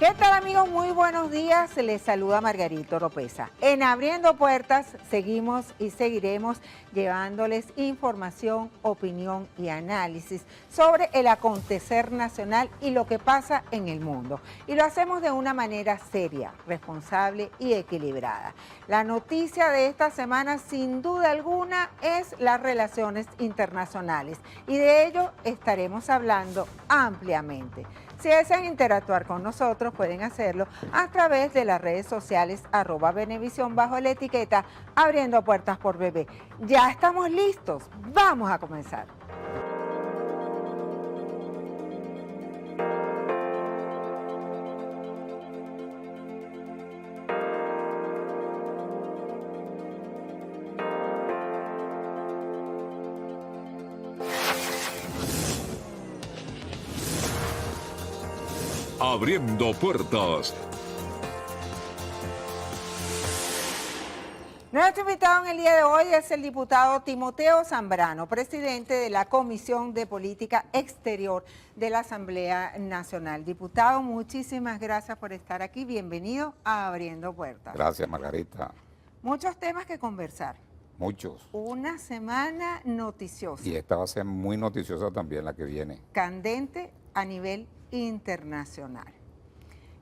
¿Qué tal, amigos? Muy buenos días. Les saluda Margarito Oropesa. En Abriendo Puertas seguimos y seguiremos llevándoles información, opinión y análisis sobre el acontecer nacional y lo que pasa en el mundo. Y lo hacemos de una manera seria, responsable y equilibrada. La noticia de esta semana, sin duda alguna, es las relaciones internacionales. Y de ello estaremos hablando ampliamente. Si desean interactuar con nosotros, pueden hacerlo a través de las redes sociales @Venevisión bajo la etiqueta Abriendo Puertas por Bebé. Ya estamos listos, vamos a comenzar. Abriendo Puertas. Nuestro invitado en el día de hoy es el diputado Timoteo Zambrano, presidente de la Comisión de Política Exterior de la Asamblea Nacional. Diputado, muchísimas gracias por estar aquí. Bienvenido a Abriendo Puertas. Gracias, Margarita. Muchos temas que conversar. Muchos. Una semana noticiosa. Y esta va a ser muy noticiosa también la que viene. Candente a nivel internacional.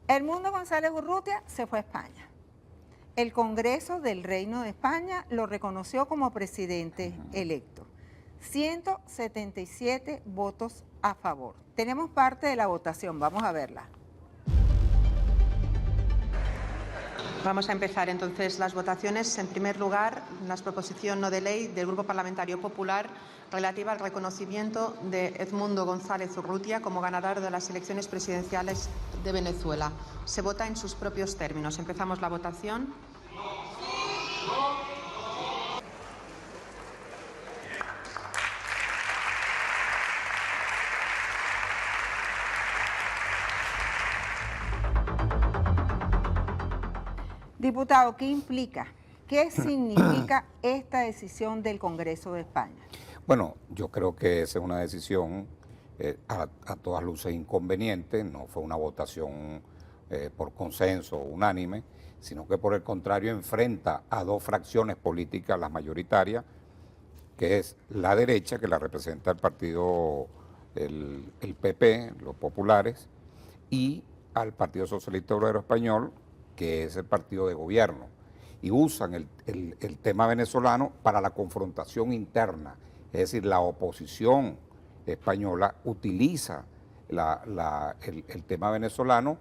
Edmundo González Urrutia se fue a España. El Congreso del Reino de España lo reconoció como presidente electo. 177 votos a favor. Tenemos parte de la votación, vamos a verla. Vamos a empezar entonces las votaciones. En primer lugar, la proposición no de ley del Grupo Parlamentario Popular relativa al reconocimiento de Edmundo González Urrutia como ganador de las elecciones presidenciales de Venezuela. Se vota en sus propios términos. Empezamos la votación. Diputado, ¿qué implica? ¿Qué significa esta decisión del Congreso de España? Bueno, yo creo que esa es una decisión a todas luces inconveniente, no fue una votación por consenso unánime, sino que por el contrario enfrenta a dos fracciones políticas, las mayoritarias, que es la derecha, que la representa el partido, el PP, los populares, y al Partido Socialista Obrero Español, que es el partido de gobierno, y usan el tema venezolano para la confrontación interna, es decir, la oposición española utiliza el tema venezolano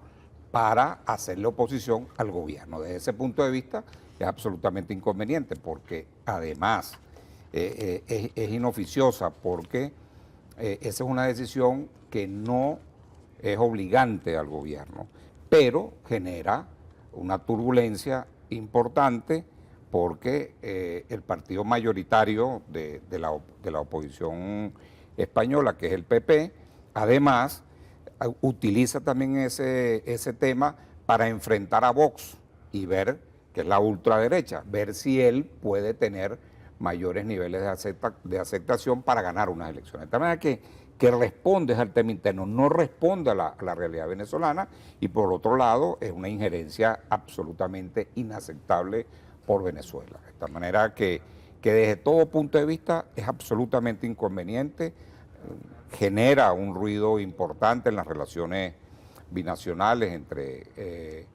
para hacerle oposición al gobierno. Desde ese punto de vista es absolutamente inconveniente, porque además es inoficiosa, porque esa es una decisión que no es obligante al gobierno, pero genera una turbulencia importante porque el partido mayoritario de la oposición española, que es el PP, además utiliza también ese tema para enfrentar a Vox y ver, que es la ultraderecha, ver si él puede tener mayores niveles de aceptación para ganar unas elecciones. De tal manera que responde al tema interno, no responde a la realidad venezolana, y por otro lado es una injerencia absolutamente inaceptable por Venezuela. De tal manera que desde todo punto de vista es absolutamente inconveniente, genera un ruido importante en las relaciones binacionales entre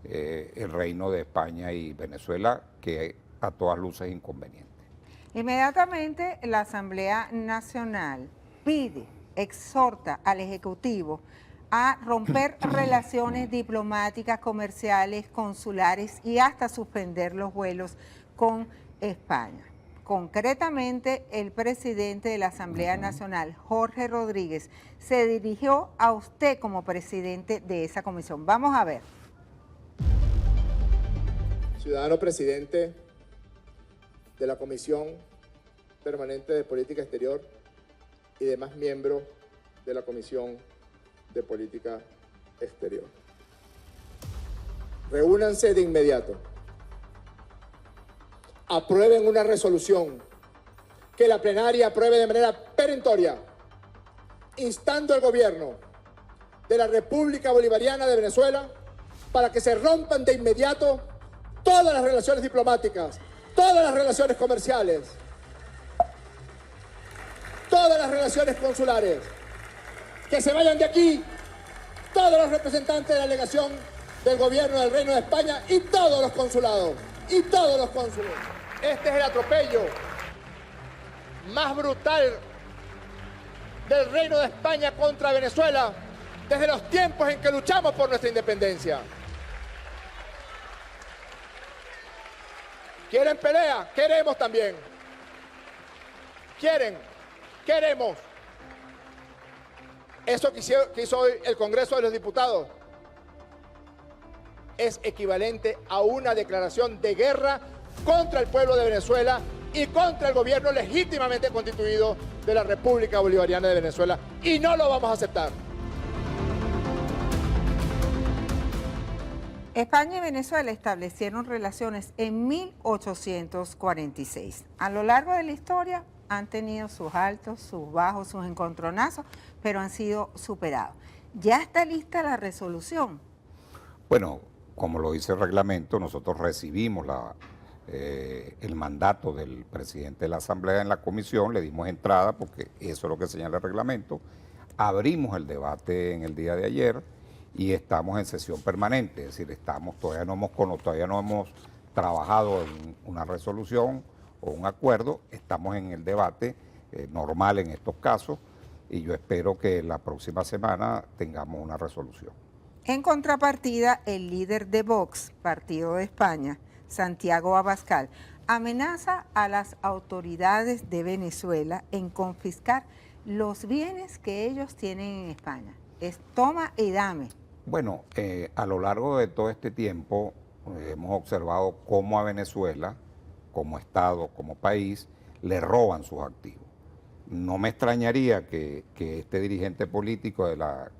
el Reino de España y Venezuela, que a todas luces es inconveniente. Inmediatamente la Asamblea Nacional exhorta al Ejecutivo a romper relaciones diplomáticas, comerciales, consulares y hasta suspender los vuelos con España. Concretamente, el presidente de la Asamblea Nacional, Jorge Rodríguez, se dirigió a usted como presidente de esa comisión. Vamos a ver. Ciudadano presidente de la Comisión Permanente de Política Exterior y demás miembros de la Comisión de Política Exterior. Reúnanse de inmediato. Aprueben una resolución, que la plenaria apruebe de manera perentoria, instando al gobierno de la República Bolivariana de Venezuela para que se rompan de inmediato todas las relaciones diplomáticas, todas las relaciones comerciales, todas las relaciones consulares. Que se vayan de aquí todos los representantes de la delegación del gobierno del Reino de España y todos los consulados y todos los cónsules. Este es el atropello más brutal del Reino de España contra Venezuela desde los tiempos en que luchamos por nuestra independencia. ¿Quieren pelea? Queremos también. Queremos. Eso que hizo hoy el Congreso de los Diputados es equivalente a una declaración de guerra contra el pueblo de Venezuela y contra el gobierno legítimamente constituido de la República Bolivariana de Venezuela, y no lo vamos a aceptar. España y Venezuela establecieron relaciones en 1846. A lo largo de la historia han tenido sus altos, sus bajos, sus encontronazos, pero han sido superados. ¿Ya está lista la resolución? Bueno, como lo dice el reglamento, nosotros recibimos el mandato del presidente de la Asamblea en la comisión, le dimos entrada porque eso es lo que señala el reglamento, abrimos el debate en el día de ayer y estamos en sesión permanente, es decir, todavía no hemos trabajado en una resolución o un acuerdo, estamos en el debate normal en estos casos y yo espero que la próxima semana tengamos una resolución. En contrapartida, el líder de Vox, Partido de España, Santiago Abascal, amenaza a las autoridades de Venezuela en confiscar los bienes que ellos tienen en España. Es toma y dame. Bueno, a lo largo de todo este tiempo hemos observado cómo a Venezuela, como Estado, como país, le roban sus activos. No me extrañaría que este dirigente político,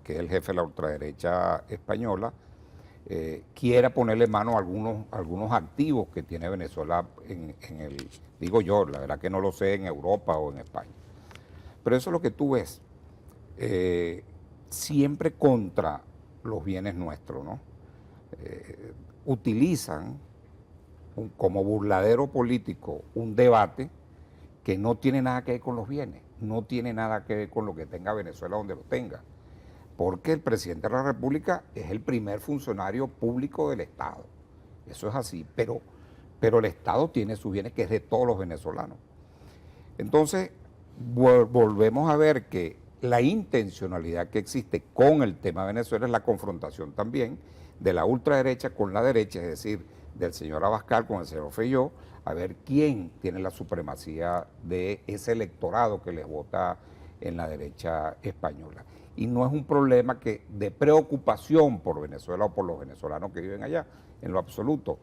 que es el jefe de la ultraderecha española, quiera ponerle mano a algunos activos que tiene Venezuela digo yo, la verdad que no lo sé, en Europa o en España. Pero eso es lo que tú ves, siempre contra los bienes nuestros, ¿no? Utilizan como burladero político un debate que no tiene nada que ver con los bienes, no tiene nada que ver con lo que tenga Venezuela donde lo tenga, porque el presidente de la República es el primer funcionario público del Estado, eso es así, pero el Estado tiene sus bienes que es de todos los venezolanos. Entonces, volvemos a ver que la intencionalidad que existe con el tema de Venezuela es la confrontación también de la ultraderecha con la derecha, es decir, del señor Abascal con el señor Feijóo, a ver quién tiene la supremacía de ese electorado que les vota en la derecha española. Y no es un problema de preocupación por Venezuela o por los venezolanos que viven allá, en lo absoluto.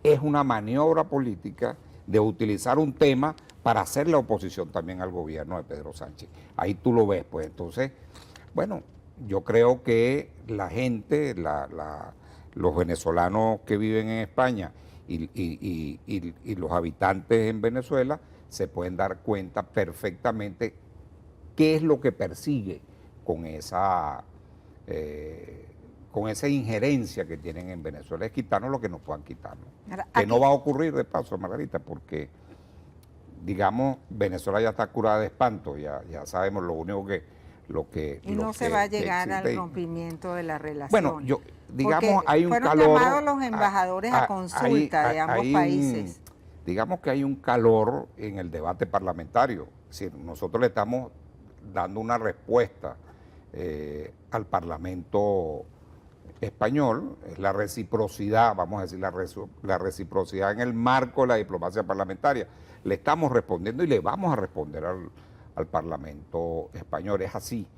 Es una maniobra política de utilizar un tema para hacer la oposición también al gobierno de Pedro Sánchez. Ahí tú lo ves, pues. Entonces, bueno, yo creo que la gente, los venezolanos que viven en España y los habitantes en Venezuela se pueden dar cuenta perfectamente qué es lo que persigue con esa injerencia que tienen en Venezuela, es quitarnos lo que nos puedan quitarnos. Que no va a ocurrir de paso, Margarita, porque, digamos, Venezuela ya está curada de espanto, ya sabemos lo único que... Y no se va a llegar al rompimiento de la relación. Bueno, digamos, hay un calor... Fueron llamados los embajadores a consulta de ambos países. Digamos que hay un calor en el debate parlamentario. Es decir, nosotros le estamos dando una respuesta al Parlamento español, es la reciprocidad, vamos a decir, la reciprocidad en el marco de la diplomacia parlamentaria. Le estamos respondiendo y le vamos a responder al Parlamento español, es así.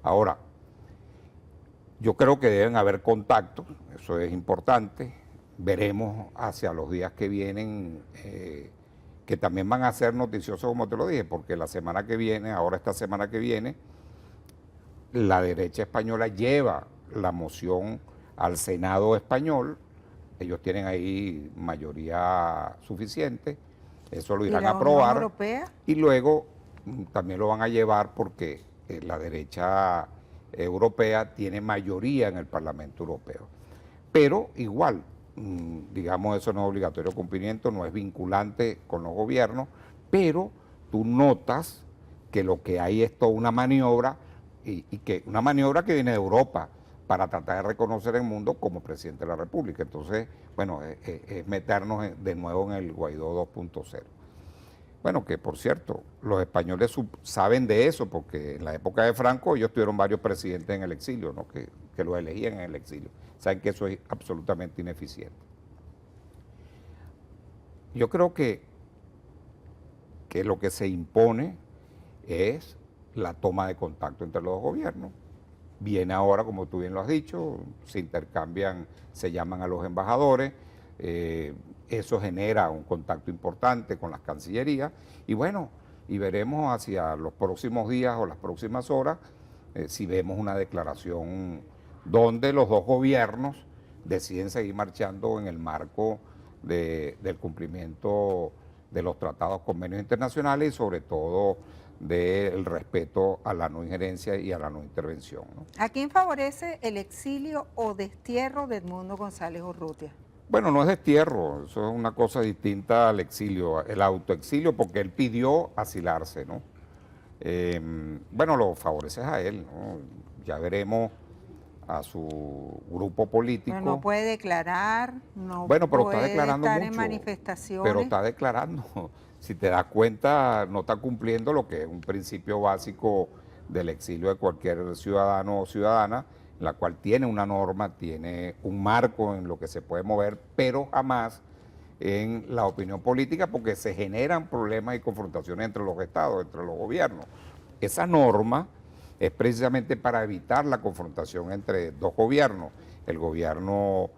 Ahora, yo creo que deben haber contactos, eso es importante, veremos hacia los días que vienen, que también van a ser noticiosos, como te lo dije, porque la semana que viene, ahora esta semana que viene, la derecha española lleva la moción al Senado español, ellos tienen ahí mayoría suficiente, eso lo irán a aprobar, y luego también lo van a llevar porque la derecha Europea tiene mayoría en el Parlamento Europeo. Pero igual, digamos, eso no es obligatorio cumplimiento, no es vinculante con los gobiernos, pero tú notas que lo que hay es toda una maniobra, y que una maniobra que viene de Europa para tratar de reconocer el mundo como presidente de la República. Entonces, bueno, es meternos de nuevo en el Guaidó 2.0. Bueno, que por cierto, los españoles saben de eso, porque en la época de Franco ellos tuvieron varios presidentes en el exilio, ¿no? que los elegían en el exilio. Saben que eso es absolutamente ineficiente. Yo creo que lo que se impone es la toma de contacto entre los dos gobiernos. Viene ahora, como tú bien lo has dicho, se intercambian, se llaman a los embajadores, eso genera un contacto importante con las cancillerías y bueno, y veremos hacia los próximos días o las próximas horas si vemos una declaración donde los dos gobiernos deciden seguir marchando en el marco del cumplimiento de los tratados, convenios internacionales y sobre todo del respeto a la no injerencia y a la no intervención, ¿no? ¿A quién favorece el exilio o destierro de Edmundo González Urrutia? Bueno, no es destierro, eso es una cosa distinta al exilio, el autoexilio, porque él pidió asilarse, ¿no? Bueno, lo favoreces a él, ¿no? Ya veremos a su grupo político. Pero no puede declarar, no bueno, pero puede está declarando estar mucho, en manifestaciones. pero está declarando. Si te das cuenta, no está cumpliendo lo que es un principio básico del exilio de cualquier ciudadano o ciudadana, la cual tiene una norma, tiene un marco en lo que se puede mover, pero jamás en la opinión política, porque se generan problemas y confrontaciones entre los estados, entre los gobiernos. Esa norma es precisamente para evitar la confrontación entre dos gobiernos, el gobierno,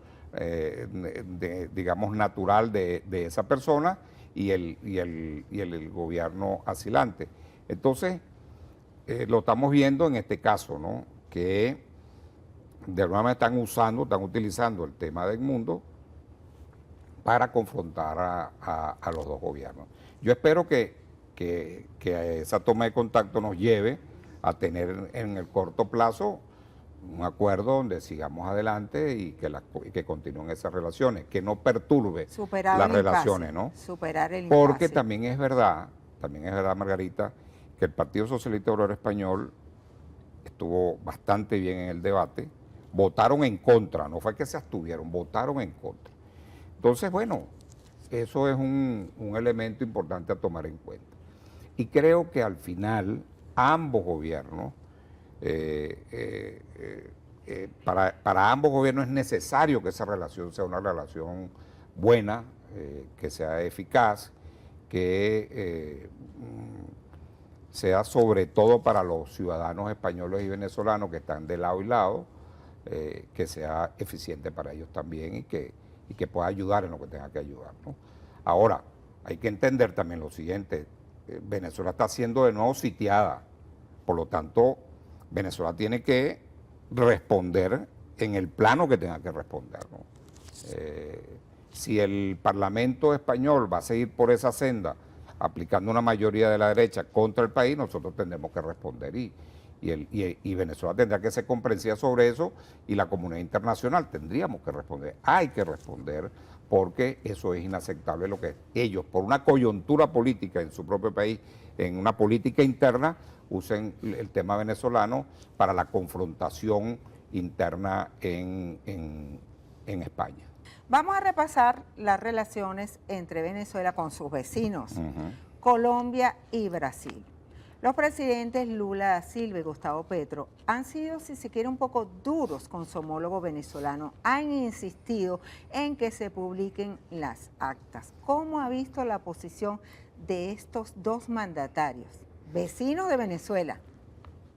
digamos, natural de esa persona y el gobierno asilante. Entonces, lo estamos viendo en este caso, ¿no? Que de alguna manera están utilizando el tema de Edmundo para confrontar a los dos gobiernos. Yo espero que esa toma de contacto nos lleve a tener en el corto plazo un acuerdo donde sigamos adelante y que continúen esas relaciones, que no perturbe las relaciones, ¿no? Superar el Porque impasse. también es verdad, Margarita, que el Partido Socialista Obrero Español estuvo bastante bien en el debate, votaron en contra, no fue que se abstuvieron, votaron en contra. Entonces, bueno, eso es un elemento importante a tomar en cuenta. Y creo que al final ambos gobiernos, para ambos gobiernos es necesario que esa relación sea una relación buena, que sea eficaz, que sea sobre todo para los ciudadanos españoles y venezolanos que están de lado y lado, que sea eficiente para ellos también y que pueda ayudar en lo que tenga que ayudar, ¿no? Ahora, hay que entender también lo siguiente, Venezuela está siendo de nuevo sitiada, por lo tanto, Venezuela tiene que responder en el plano que tenga que responder, ¿no? Si el Parlamento español va a seguir por esa senda, aplicando una mayoría de la derecha contra el país, nosotros tendremos que responder y Venezuela tendrá que ser comprensiva sobre eso y la comunidad internacional tendríamos que responder. Hay que responder porque eso es inaceptable lo que ellos, por una coyuntura política en su propio país, en una política interna, usen el tema venezolano para la confrontación interna en España. Vamos a repasar las relaciones entre Venezuela con sus vecinos, Colombia y Brasil. Los presidentes Lula da Silva y Gustavo Petro han sido, si se quiere, un poco duros con su homólogo venezolano. Han insistido en que se publiquen las actas. ¿Cómo ha visto la posición de estos dos mandatarios, vecinos de Venezuela?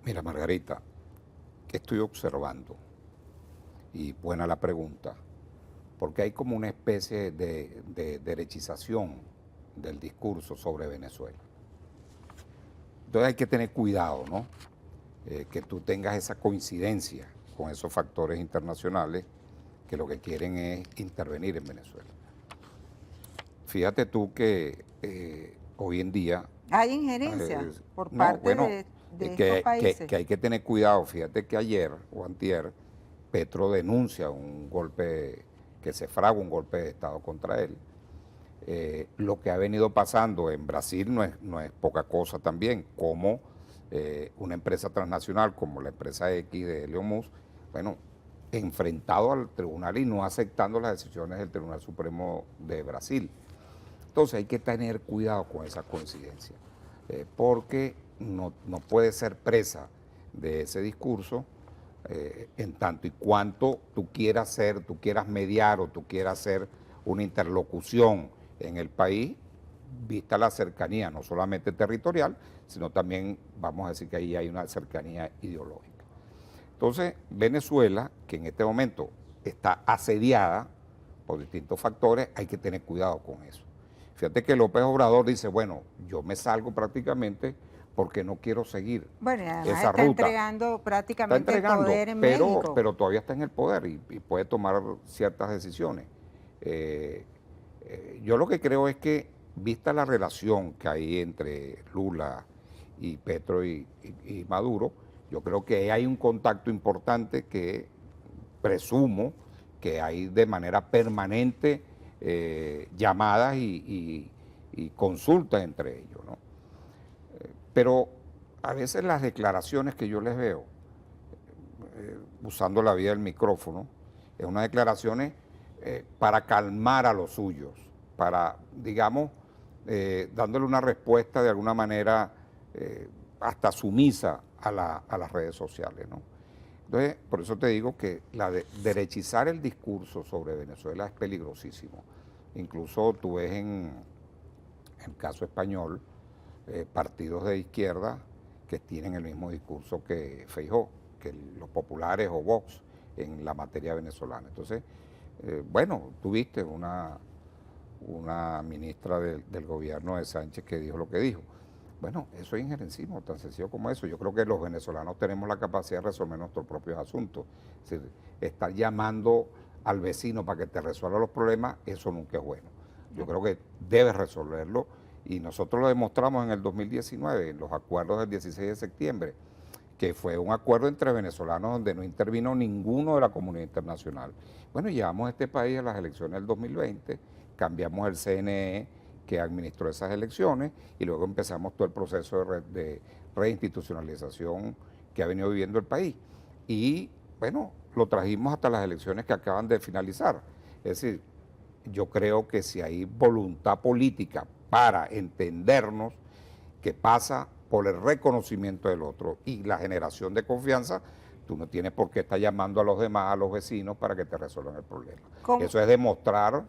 Mira, Margarita, que estoy observando, y buena la pregunta, porque hay como una especie de derechización del discurso sobre Venezuela. Entonces hay que tener cuidado, ¿no? Que tú tengas esa coincidencia con esos factores internacionales que lo que quieren es intervenir en Venezuela. Fíjate tú que hoy en día... ¿Hay injerencia por no, parte bueno, de estos países. Que hay que tener cuidado. Fíjate que ayer o antier, Petro denuncia un golpe, que se fragua un golpe de Estado contra él. Lo que ha venido pasando en Brasil no es poca cosa también, como una empresa transnacional como la empresa X de Elon Musk, bueno, enfrentado al tribunal y no aceptando las decisiones del Tribunal Supremo de Brasil. Entonces hay que tener cuidado con esa coincidencia, porque no puede ser presa de ese discurso en tanto y cuanto tú quieras mediar o tú quieras hacer una interlocución en el país, vista la cercanía, no solamente territorial, sino también, vamos a decir que ahí hay una cercanía ideológica. Entonces, Venezuela, que en este momento está asediada por distintos factores, hay que tener cuidado con eso. Fíjate que López Obrador dice, bueno, yo me salgo prácticamente porque no quiero seguir bueno, y además esa está ruta. entregando prácticamente el poder en México. Pero todavía está en el poder y puede tomar ciertas decisiones. Yo lo que creo es que, vista la relación que hay entre Lula y Petro y Maduro, yo creo que hay un contacto importante que presumo que hay de manera permanente llamadas y consultas entre ellos, ¿no? Pero a veces las declaraciones que yo les veo, usando la vía del micrófono, es unas declaraciones para calmar a los suyos, para, digamos, dándole una respuesta de alguna manera hasta sumisa a las redes sociales, ¿no? Entonces, por eso te digo que derechizar el discurso sobre Venezuela es peligrosísimo. Incluso tú ves en el caso español partidos de izquierda que tienen el mismo discurso que Feijóo, que los populares o Vox en la materia venezolana. Entonces, bueno, tuviste una ministra del gobierno de Sánchez que dijo lo que dijo. Bueno, eso es injerencismo, tan sencillo como eso. Yo creo que los venezolanos tenemos la capacidad de resolver nuestros propios asuntos. Es decir, estar llamando al vecino para que te resuelva los problemas, eso nunca es bueno. Yo creo que debes resolverlo y nosotros lo demostramos en el 2019, en los acuerdos del 16 de septiembre, que fue un acuerdo entre venezolanos donde no intervino ninguno de la comunidad internacional. Bueno, llevamos a este país a las elecciones del 2020, cambiamos el CNE que administró esas elecciones y luego empezamos todo el proceso de reinstitucionalización que ha venido viviendo el país. Y bueno, lo trajimos hasta las elecciones que acaban de finalizar. Es decir, yo creo que si hay voluntad política para entendernos, que pasa por el reconocimiento del otro y la generación de confianza, tú no tienes por qué estar llamando a los demás, a los vecinos, para que te resuelvan el problema. ¿Cómo? Eso es demostrar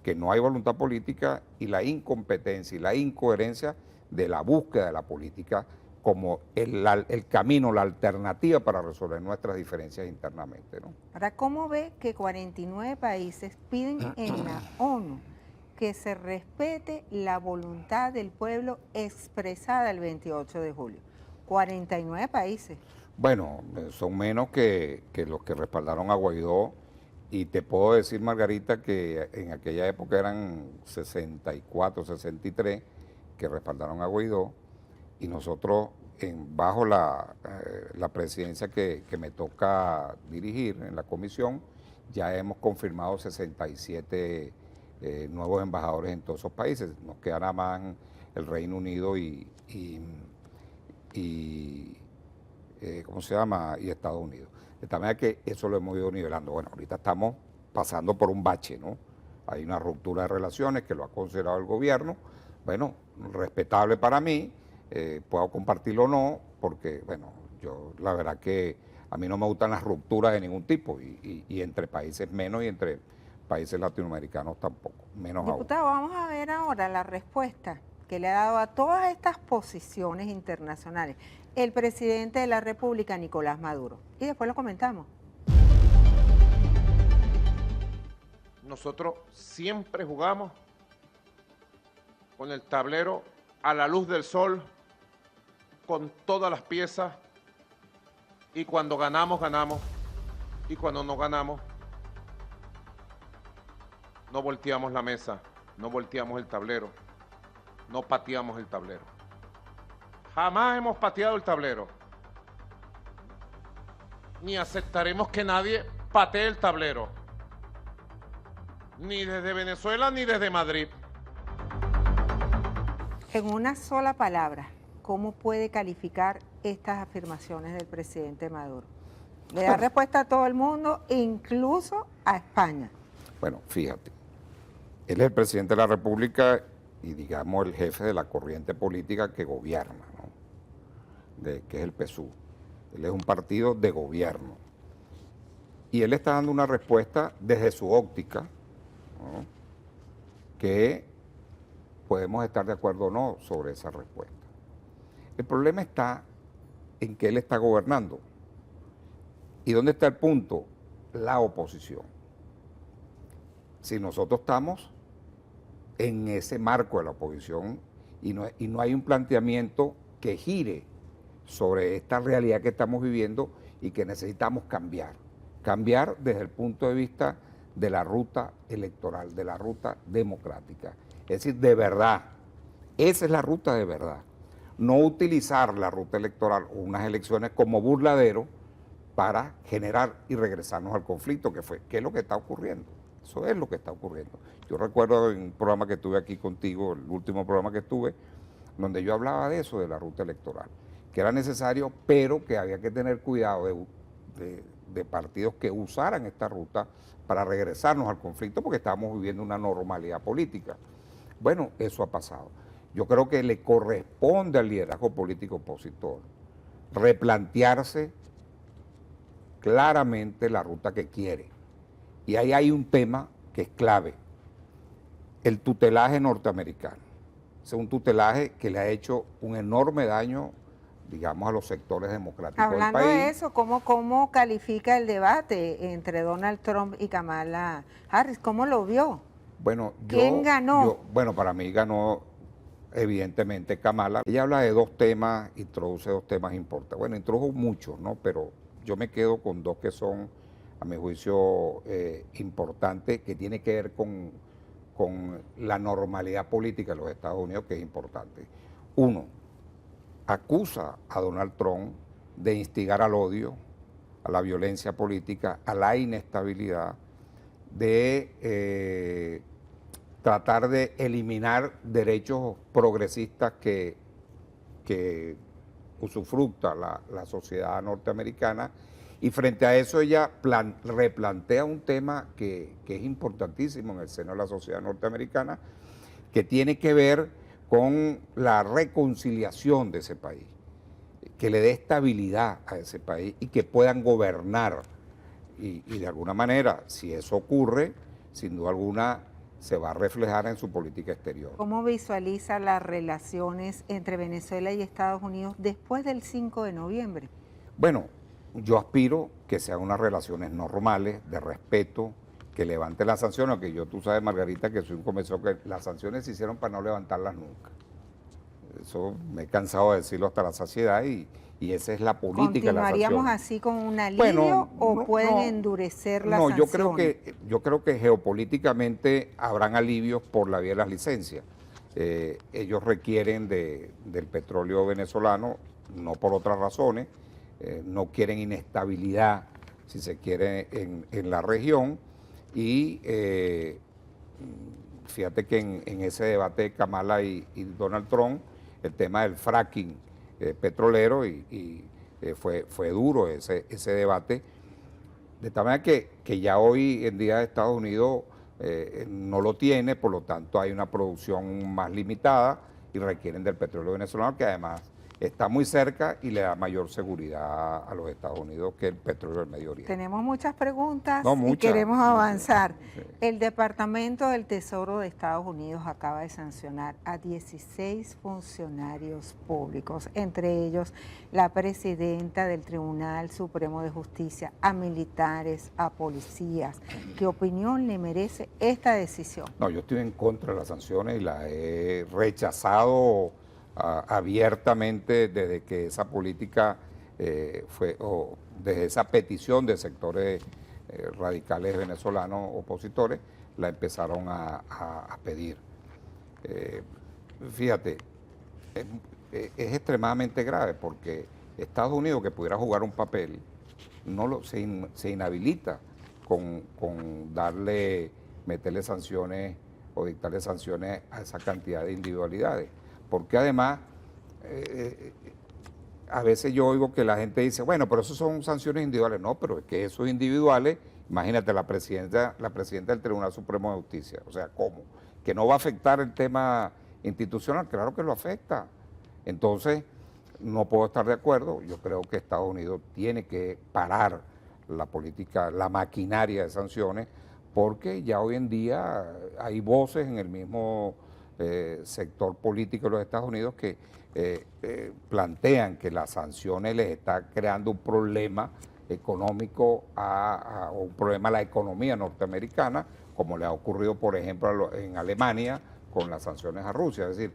que no hay voluntad política y la incompetencia y la incoherencia de la búsqueda de la política como el camino, la alternativa para resolver nuestras diferencias internamente, ¿no? Ahora, ¿cómo ve que 49 países piden en la ONU que se respete la voluntad del pueblo expresada el 28 de julio? 49 países. Bueno, son menos que los que respaldaron a Guaidó. Y te puedo decir, Margarita, que en aquella época eran 64, 63 que respaldaron a Guaidó y nosotros, bajo la presidencia que me toca dirigir en la comisión, ya hemos confirmado 67 nuevos embajadores en todos esos países. Nos queda nada más el Reino Unido y ¿cómo se llama? Y Estados Unidos. De tal manera que eso lo hemos ido nivelando. Bueno, ahorita estamos pasando por un bache, ¿no? Hay una ruptura de relaciones que lo ha considerado el gobierno. Bueno, respetable para mí, puedo compartirlo o no, porque, bueno, yo la verdad que a mí no me gustan las rupturas de ningún tipo, y entre países menos y entre países latinoamericanos tampoco, menos aún. Diputado, vamos a ver ahora la respuesta que le ha dado a todas estas posiciones internacionales el presidente de la República, Nicolás Maduro. Y después lo comentamos. Nosotros siempre jugamos con el tablero a la luz del sol, con todas las piezas, y cuando ganamos, ganamos, y cuando no ganamos, no volteamos la mesa, no volteamos el tablero, no pateamos el tablero. Jamás hemos pateado el tablero. Ni aceptaremos que nadie patee el tablero. Ni desde Venezuela ni desde Madrid. En una sola palabra, ¿cómo puede calificar estas afirmaciones del presidente Maduro? Le da respuesta a todo el mundo, incluso a España. Bueno, fíjate, él es el presidente de la República y digamos el jefe de la corriente política que gobierna, ¿no? Que es el PSUV. Él es un partido de gobierno. Y él está dando una respuesta desde su óptica, ¿no? Que podemos estar de acuerdo o no sobre esa respuesta. El problema está en que él está gobernando. ¿Y dónde está el punto? La oposición. Si nosotros estamos en ese marco de la oposición y no hay un planteamiento que gire sobre esta realidad que estamos viviendo y que necesitamos cambiar. Cambiar desde el punto de vista de la ruta electoral, de la ruta democrática. Es decir, de verdad, esa es la ruta de verdad. No utilizar la ruta electoral o unas elecciones como burladero para generar y regresarnos al conflicto que es lo que está ocurriendo. Eso es lo que está ocurriendo. Yo recuerdo en un programa que tuve aquí contigo, el último programa que tuve, donde yo hablaba de eso, de la ruta electoral, que era necesario, pero que había que tener cuidado de partidos que usaran esta ruta para regresarnos al conflicto, porque estábamos viviendo una normalidad política. Bueno, eso ha pasado. Yo creo que le corresponde al liderazgo político opositor replantearse claramente la ruta que quiere. Y ahí hay un tema que es clave, el tutelaje norteamericano. Es un tutelaje que le ha hecho un enorme daño, digamos, a los sectores democráticos Hablando del país. de eso, ¿cómo califica el debate entre Donald Trump y Kamala Harris? ¿Cómo lo vio? Bueno, ¿Quién ganó? Bueno, para mí ganó evidentemente Kamala. Ella habla de dos temas, introduce dos temas importantes. Bueno, introdujo muchos, ¿no? Pero yo me quedo con dos que son, a mi juicio, importantes, que tiene que ver con la normalidad política de los Estados Unidos, que es importante. Uno, acusa a Donald Trump de instigar al odio, a la violencia política, a la inestabilidad, de tratar de eliminar derechos progresistas que usufructa la sociedad norteamericana, y frente a eso ella replantea un tema que es importantísimo en el seno de la sociedad norteamericana, que tiene que ver con la reconciliación de ese país, que le dé estabilidad a ese país y que puedan gobernar. Y de alguna manera, si eso ocurre, sin duda alguna se va a reflejar en su política exterior. ¿Cómo visualiza las relaciones entre Venezuela y Estados Unidos después del 5 de noviembre? Bueno, yo aspiro que sean unas relaciones normales, de respeto, que levanten las sanciones, aunque tú sabes, Margarita, que soy un convencido que las sanciones se hicieron para no levantarlas nunca. Eso me he cansado de decirlo hasta la saciedad y esa es la política de las sanciones. ¿Continuaríamos así con un alivio o pueden endurecer las sanciones? Yo creo que geopolíticamente habrán alivios por la vía de las licencias. Ellos requieren del petróleo venezolano, no por otras razones, no quieren inestabilidad, si se quiere, en la región, y fíjate que en ese debate de Kamala y Donald Trump, el tema del fracking petrolero, fue duro ese debate, de tal manera que ya hoy en día Estados Unidos no lo tiene, por lo tanto hay una producción más limitada y requieren del petróleo venezolano, que además está muy cerca y le da mayor seguridad a los Estados Unidos que el petróleo del Medio Oriente. Tenemos muchas preguntas muchas, y queremos avanzar. Sí. El Departamento del Tesoro de Estados Unidos acaba de sancionar a 16 funcionarios públicos, entre ellos la presidenta del Tribunal Supremo de Justicia, a militares, a policías. ¿Qué opinión le merece esta decisión? No, yo estoy en contra de las sanciones y las he rechazado abiertamente desde que esa política desde esa petición de sectores radicales venezolanos opositores, la empezaron a pedir. Fíjate, es extremadamente grave porque Estados Unidos, que pudiera jugar un papel, se inhabilita con meterle sanciones o dictarle sanciones a esa cantidad de individualidades. Porque además, a veces yo oigo que la gente dice, bueno, pero eso son sanciones individuales. No, pero es que esos individuales, imagínate, la presidenta del Tribunal Supremo de Justicia, o sea, ¿cómo? Que no va a afectar el tema institucional, claro que lo afecta. Entonces, no puedo estar de acuerdo. Yo creo que Estados Unidos tiene que parar la política, la maquinaria de sanciones, porque ya hoy en día hay voces en el mismo sector político de los Estados Unidos que plantean que las sanciones les está creando un problema económico o un problema a la economía norteamericana, como le ha ocurrido, por ejemplo, en Alemania con las sanciones a Rusia. Es decir,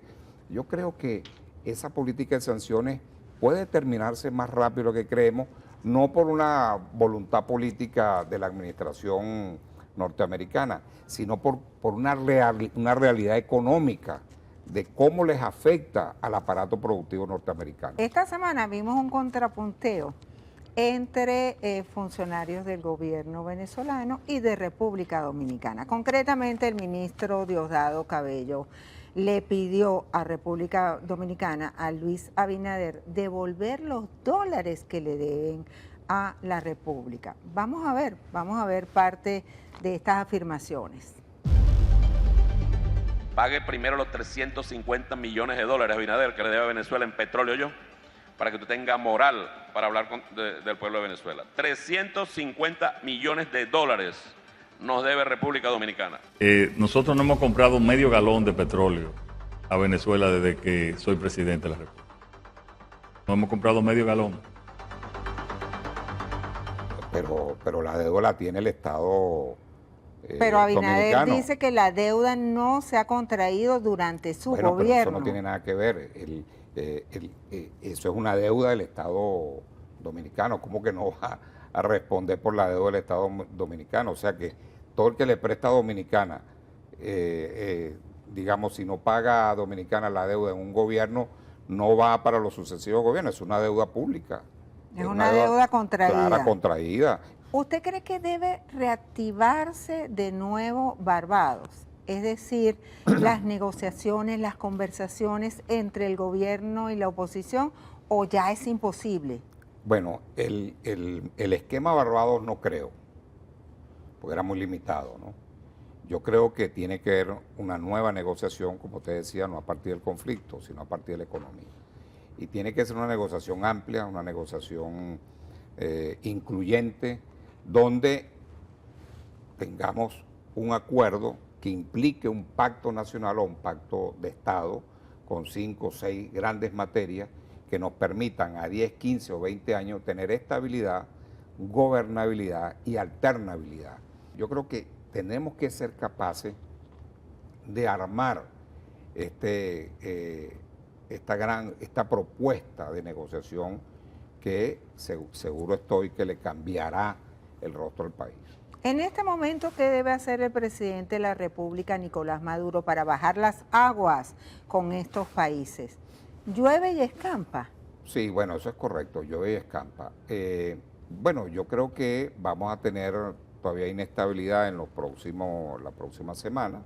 yo creo que esa política de sanciones puede terminarse más rápido de lo que creemos, no por una voluntad política de la administración norteamericana, sino por una realidad económica de cómo les afecta al aparato productivo norteamericano. Esta semana vimos un contrapunteo entre funcionarios del gobierno venezolano y de República Dominicana. Concretamente, el ministro Diosdado Cabello le pidió a República Dominicana, a Luis Abinader, devolver los dólares que le deben a la República. Vamos a ver parte de estas afirmaciones. Pague primero los 350 millones de dólares, Abinader, que le debe a Venezuela en petróleo para que tú tengas moral para hablar del pueblo de Venezuela. 350 millones de dólares nos debe República Dominicana. Nosotros no hemos comprado medio galón de petróleo a Venezuela desde que soy presidente de la República. No hemos comprado medio galón. Pero la deuda la tiene el Estado pero Abinader dominicano. dice que la deuda no se ha contraído durante su gobierno. Pero eso no tiene nada que ver. Eso es una deuda del Estado dominicano. ¿Cómo que no va a responder por la deuda del Estado dominicano? O sea que todo el que le presta a Dominicana, digamos, si no paga a Dominicana la deuda en un gobierno, no va para los sucesivos gobiernos. Es una deuda pública. Es una deuda contraída. Clara, contraída. ¿Usted cree que debe reactivarse de nuevo Barbados? Es decir, las negociaciones, las conversaciones entre el gobierno y la oposición, ¿o ya es imposible? Bueno, el esquema Barbados no creo, porque era muy limitado, ¿no? Yo creo que tiene que haber una nueva negociación, como te decía, no a partir del conflicto, sino a partir de la economía. Y tiene que ser una negociación amplia, una negociación incluyente, donde tengamos un acuerdo que implique un pacto nacional o un pacto de Estado con 5 o 6 grandes materias que nos permitan a 10, 15 o 20 años tener estabilidad, gobernabilidad y alternabilidad. Yo creo que tenemos que ser capaces de armar esta propuesta de negociación que seguro estoy que le cambiará el rostro del país. En este momento, ¿qué debe hacer el presidente de la República, Nicolás Maduro, para bajar las aguas con estos países? ¿Llueve y escampa? Sí, bueno, eso es correcto, llueve y escampa. Bueno, yo creo que vamos a tener todavía inestabilidad en la próxima semana,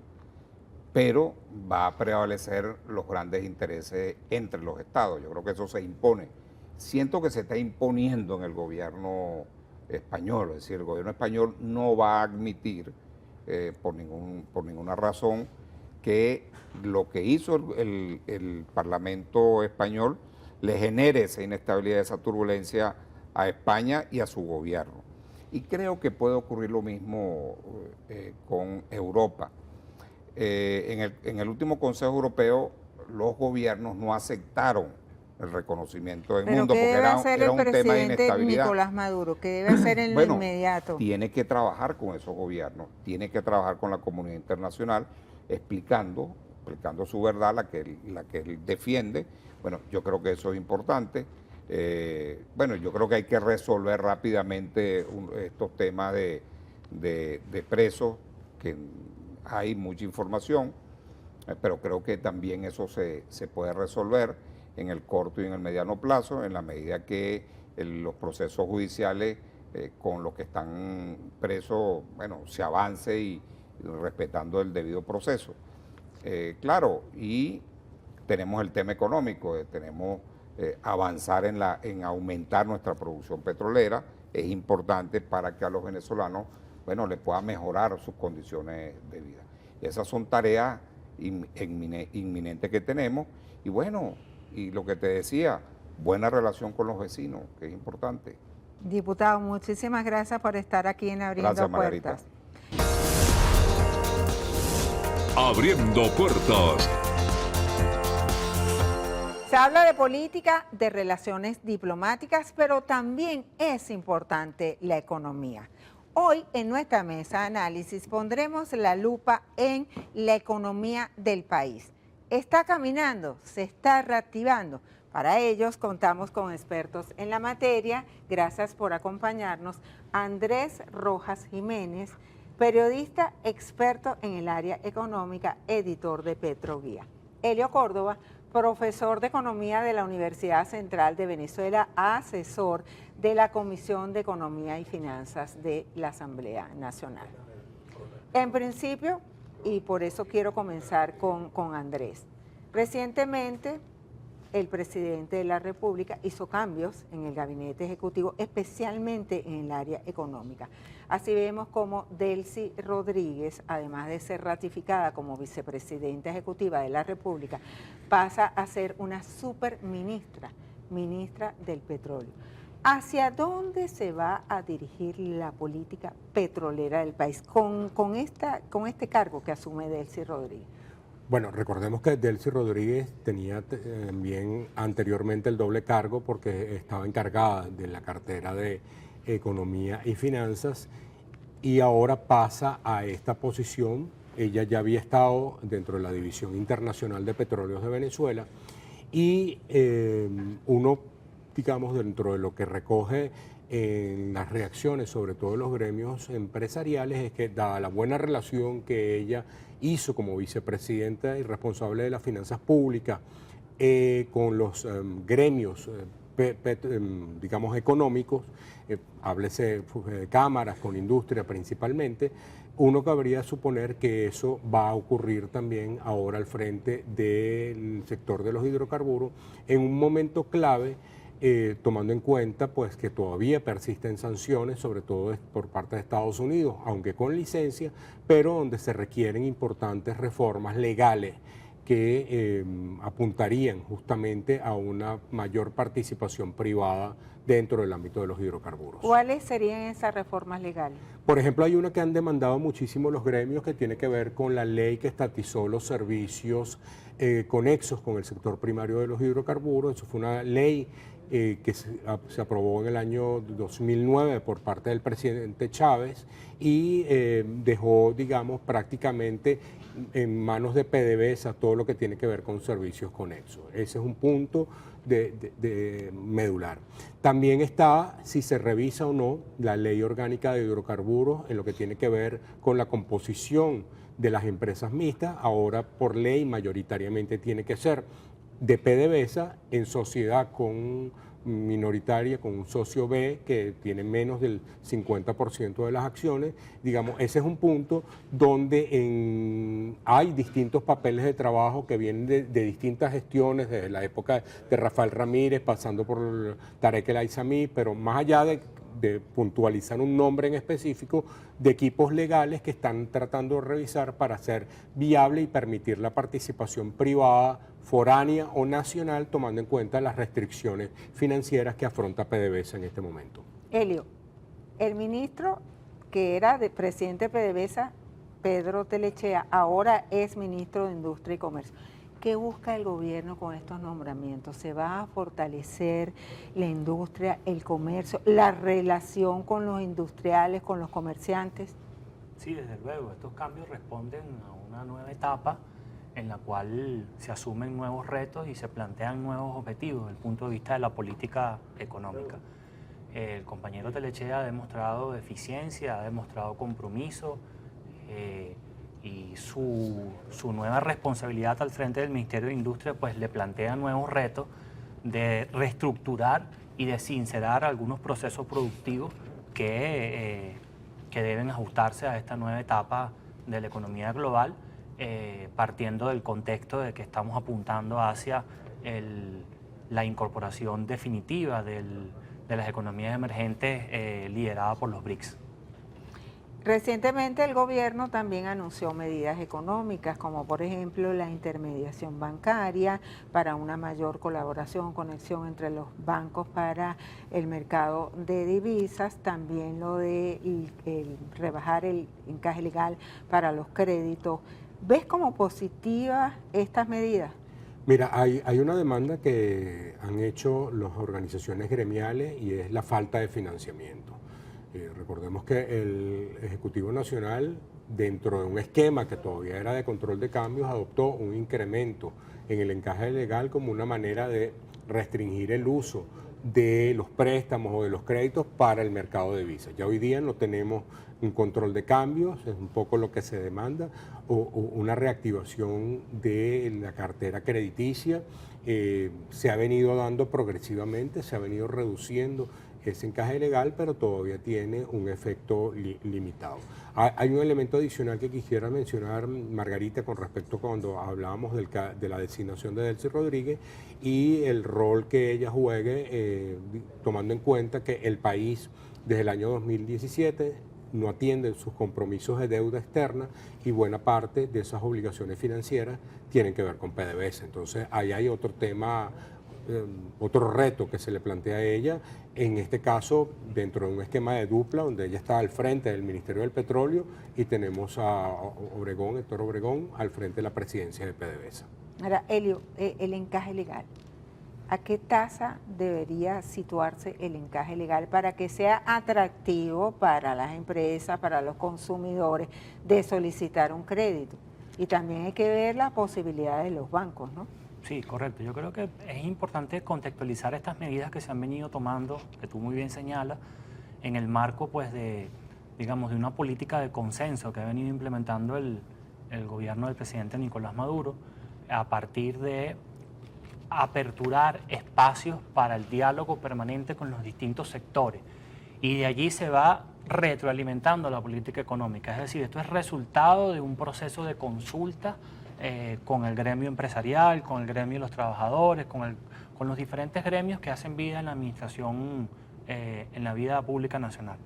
pero va a prevalecer los grandes intereses entre los estados. Yo creo que eso se impone. Siento que se está imponiendo en el gobierno español, es decir, el gobierno español no va a admitir por ninguna razón que lo que hizo el Parlamento español le genere esa inestabilidad, esa turbulencia a España y a su gobierno. Y creo que puede ocurrir lo mismo con Europa. En el último Consejo Europeo los gobiernos no aceptaron el reconocimiento del mundo porque era un tema de inestabilidad. ¿Qué debe hacer el presidente Nicolás Maduro? ¿Qué debe hacer en lo inmediato? Tiene que trabajar con esos gobiernos, tiene que trabajar con la comunidad internacional explicando su verdad, la que él defiende. Bueno, yo creo que eso es importante. Bueno, yo creo que hay que resolver rápidamente estos temas de presos, que hay mucha información, pero creo que también eso se puede resolver. en el corto y en el mediano plazo, en la medida que los procesos judiciales con los que están presos, bueno, se avance y respetando el debido proceso. Claro, y tenemos el tema económico, tenemos avanzar en aumentar nuestra producción petrolera, es importante para que a los venezolanos, bueno, les pueda mejorar sus condiciones de vida. Esas son tareas inminentes que tenemos y bueno, y lo que te decía, buena relación con los vecinos, que es importante. Diputado, muchísimas gracias por estar aquí en Abriendo Gracias, Margarita. Puertas. Abriendo puertas. Se habla de política, de relaciones diplomáticas, pero también es importante la economía. Hoy en nuestra mesa de análisis pondremos la lupa en la economía del país. ¿Está caminando? ¿Se está reactivando? Para ellos contamos con expertos en la materia. Gracias por acompañarnos. Andrés Rojas Jiménez, periodista experto en el área económica, editor de Petroguía. Elio Córdoba, profesor de Economía de la Universidad Central de Venezuela, asesor de la Comisión de Economía y Finanzas de la Asamblea Nacional. En principio, y por eso quiero comenzar con Andrés, recientemente el presidente de la República hizo cambios en el gabinete ejecutivo, especialmente en el área económica. Así vemos como Delcy Rodríguez, además de ser ratificada como vicepresidenta ejecutiva de la República, pasa a ser una superministra, ministra del petróleo. ¿Hacia dónde se va a dirigir la política petrolera del país con este cargo que asume Delcy Rodríguez? Bueno, recordemos que Delcy Rodríguez tenía también anteriormente el doble cargo porque estaba encargada de la cartera de Economía y Finanzas y ahora pasa a esta posición. Ella ya había estado dentro de la División Internacional de Petróleos de Venezuela y uno, digamos, dentro de lo que recoge en las reacciones, sobre todo en los gremios empresariales, es que dada la buena relación que ella hizo como vicepresidenta y responsable de las finanzas públicas con los gremios, digamos, económicos, háblese de cámaras, con industria principalmente, uno cabría suponer que eso va a ocurrir también ahora al frente del sector de los hidrocarburos en un momento clave, tomando en cuenta pues que todavía persisten sanciones, sobre todo por parte de Estados Unidos, aunque con licencia, pero donde se requieren importantes reformas legales que apuntarían justamente a una mayor participación privada dentro del ámbito de los hidrocarburos. ¿Cuáles serían esas reformas legales? Por ejemplo, hay una que han demandado muchísimo los gremios que tiene que ver con la ley que estatizó los servicios conexos con el sector primario de los hidrocarburos. Eso fue una ley que se aprobó en el año 2009 por parte del presidente Chávez y dejó, digamos, prácticamente en manos de PDVSA todo lo que tiene que ver con servicios conexos. Ese es un punto de medular. También está si se revisa o no la ley orgánica de hidrocarburos en lo que tiene que ver con la composición de las empresas mixtas. Ahora por ley mayoritariamente tiene que ser de PDVSA en sociedad con minoritaria, con un socio B que tiene menos del 50% de las acciones. Digamos, ese es un punto donde hay distintos papeles de trabajo que vienen de distintas gestiones, desde la época de Rafael Ramírez, pasando por Tarek El Aizami, pero más allá de puntualizar un nombre en específico, de equipos legales que están tratando de revisar para hacer viable y permitir la participación privada, foránea o nacional, tomando en cuenta las restricciones financieras que afronta PDVSA en este momento. Elio, el ministro que era de presidente de PDVSA, Pedro Telechea, ahora es ministro de Industria y Comercio. ¿Qué busca el gobierno con estos nombramientos? ¿Se va a fortalecer la industria, el comercio, la relación con los industriales, con los comerciantes? Sí, desde luego. Estos cambios responden a una nueva etapa en la cual se asumen nuevos retos y se plantean nuevos objetivos desde el punto de vista de la política económica. El compañero Telechea ha demostrado eficiencia, ha demostrado compromiso y su nueva responsabilidad al frente del Ministerio de Industria pues le plantea nuevos retos de reestructurar y de sincerar algunos procesos productivos que deben ajustarse a esta nueva etapa de la economía global, partiendo del contexto de que estamos apuntando hacia la incorporación definitiva de las economías emergentes lideradas por los BRICS. Recientemente el gobierno también anunció medidas económicas, como por ejemplo la intermediación bancaria para una mayor colaboración, conexión entre los bancos para el mercado de divisas, también lo de rebajar el encaje legal para los créditos. ¿Ves como positivas estas medidas? Mira, hay una demanda que han hecho las organizaciones gremiales y es la falta de financiamiento. Recordemos que el Ejecutivo Nacional, dentro de un esquema que todavía era de control de cambios, adoptó un incremento en el encaje legal como una manera de restringir el uso de los préstamos o de los créditos para el mercado de divisas. Ya hoy día no tenemos un control de cambios, es un poco lo que se demanda, o una reactivación de la cartera crediticia. Se ha venido dando progresivamente, se ha venido reduciendo ese encaje legal, pero todavía tiene un efecto limitado. Hay un elemento adicional que quisiera mencionar, Margarita, con respecto a cuando hablábamos de la designación de Delcy Rodríguez y el rol que ella juegue, tomando en cuenta que el país desde el año 2017 no atiende sus compromisos de deuda externa y buena parte de esas obligaciones financieras tienen que ver con PDVSA. Entonces, ahí hay otro tema, otro reto que se le plantea a ella, en este caso dentro de un esquema de dupla donde ella está al frente del Ministerio del Petróleo y tenemos a Héctor Obregón, al frente de la presidencia de PDVSA. Ahora, Helio, el encaje legal. ¿A qué tasa debería situarse el encaje legal para que sea atractivo para las empresas, para los consumidores, de solicitar un crédito? Y también hay que ver las posibilidades de los bancos, ¿no? Sí, correcto. Yo creo que es importante contextualizar estas medidas que se han venido tomando, que tú muy bien señalas, en el marco pues de una política de consenso que ha venido implementando el gobierno del presidente Nicolás Maduro, a partir de aperturar espacios para el diálogo permanente con los distintos sectores. Y de allí se va retroalimentando la política económica. Es decir, esto es resultado de un proceso de consulta con el gremio empresarial, con el gremio de los trabajadores, con los diferentes gremios que hacen vida en la administración, en la vida pública nacional.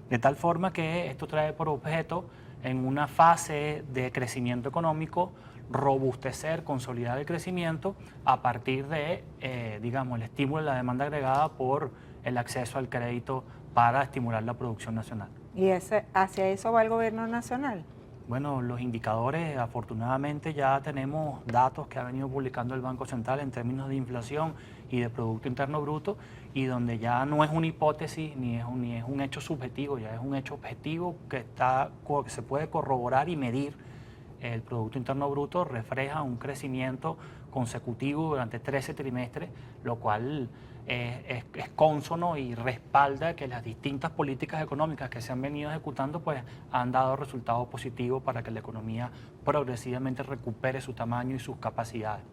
De tal forma que esto trae por objeto, en una fase de crecimiento económico, robustecer, consolidar el crecimiento a partir de, el estímulo de la demanda agregada por el acceso al crédito para estimular la producción nacional. ¿Y hacia eso va el gobierno nacional? Bueno, los indicadores, afortunadamente ya tenemos datos que ha venido publicando el Banco Central en términos de inflación y de Producto Interno Bruto, y donde ya no es una hipótesis ni es un hecho subjetivo, ya es un hecho objetivo que se puede corroborar y medir. El Producto Interno Bruto refleja un crecimiento consecutivo durante 13 trimestres, lo cual es cónsono y respalda que las distintas políticas económicas que se han venido ejecutando pues han dado resultados positivos para que la economía progresivamente recupere su tamaño y sus capacidades.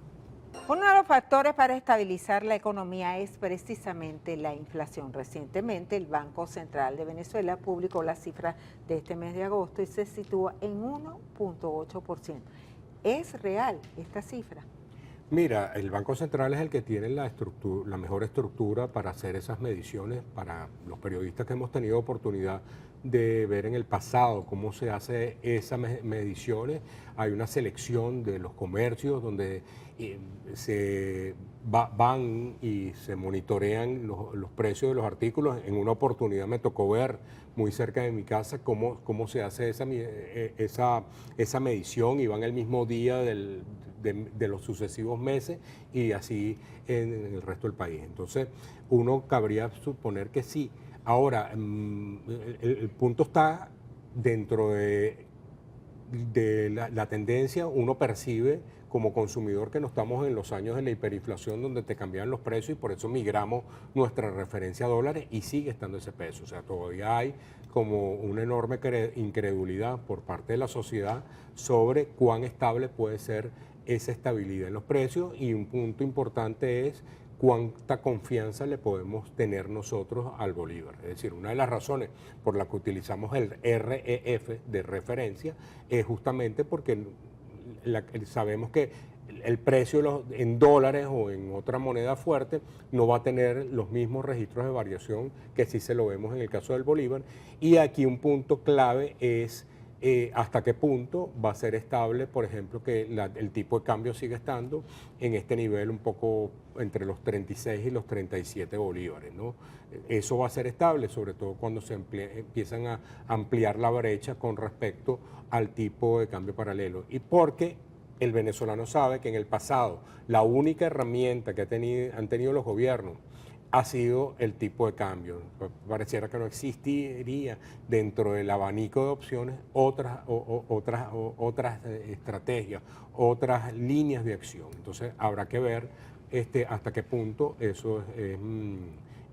Uno de los factores para estabilizar la economía es precisamente la inflación. Recientemente el Banco Central de Venezuela publicó la cifra de este mes de agosto y se sitúa en 1.8%. ¿Es real esta cifra? Mira, el Banco Central es el que tiene la mejor estructura para hacer esas mediciones. Para los periodistas que hemos tenido oportunidad de ver en el pasado cómo se hace esas mediciones, hay una selección de los comercios donde se van y se monitorean los precios de los artículos. En una oportunidad me tocó ver muy cerca de mi casa cómo se hace esa medición, y van el mismo día de los sucesivos meses y así en el resto del país. Entonces, uno cabría suponer que sí. Ahora, el punto está dentro de la tendencia. Uno percibe como consumidor que no estamos en los años de la hiperinflación donde te cambian los precios, y por eso migramos nuestra referencia a dólares y sigue estando ese peso. O sea, todavía hay como una enorme incredulidad por parte de la sociedad sobre cuán estable puede ser esa estabilidad en los precios, y un punto importante es cuánta confianza le podemos tener nosotros al bolívar. Es decir, una de las razones por las que utilizamos el REF de referencia es justamente porque sabemos que el precio en dólares o en otra moneda fuerte no va a tener los mismos registros de variación que sí se lo vemos en el caso del bolívar. Y aquí un punto clave es hasta qué punto va a ser estable, por ejemplo, que el tipo de cambio sigue estando en este nivel un poco entre los 36 y los 37 bolívares, ¿no? Eso va a ser estable, sobre todo cuando se empiezan a ampliar la brecha con respecto al tipo de cambio paralelo. Y porque el venezolano sabe que en el pasado la única herramienta que han tenido los gobiernos ha sido el tipo de cambio. Pareciera que no existiría dentro del abanico de opciones otras estrategias, otras líneas de acción. Entonces habrá que ver hasta qué punto eso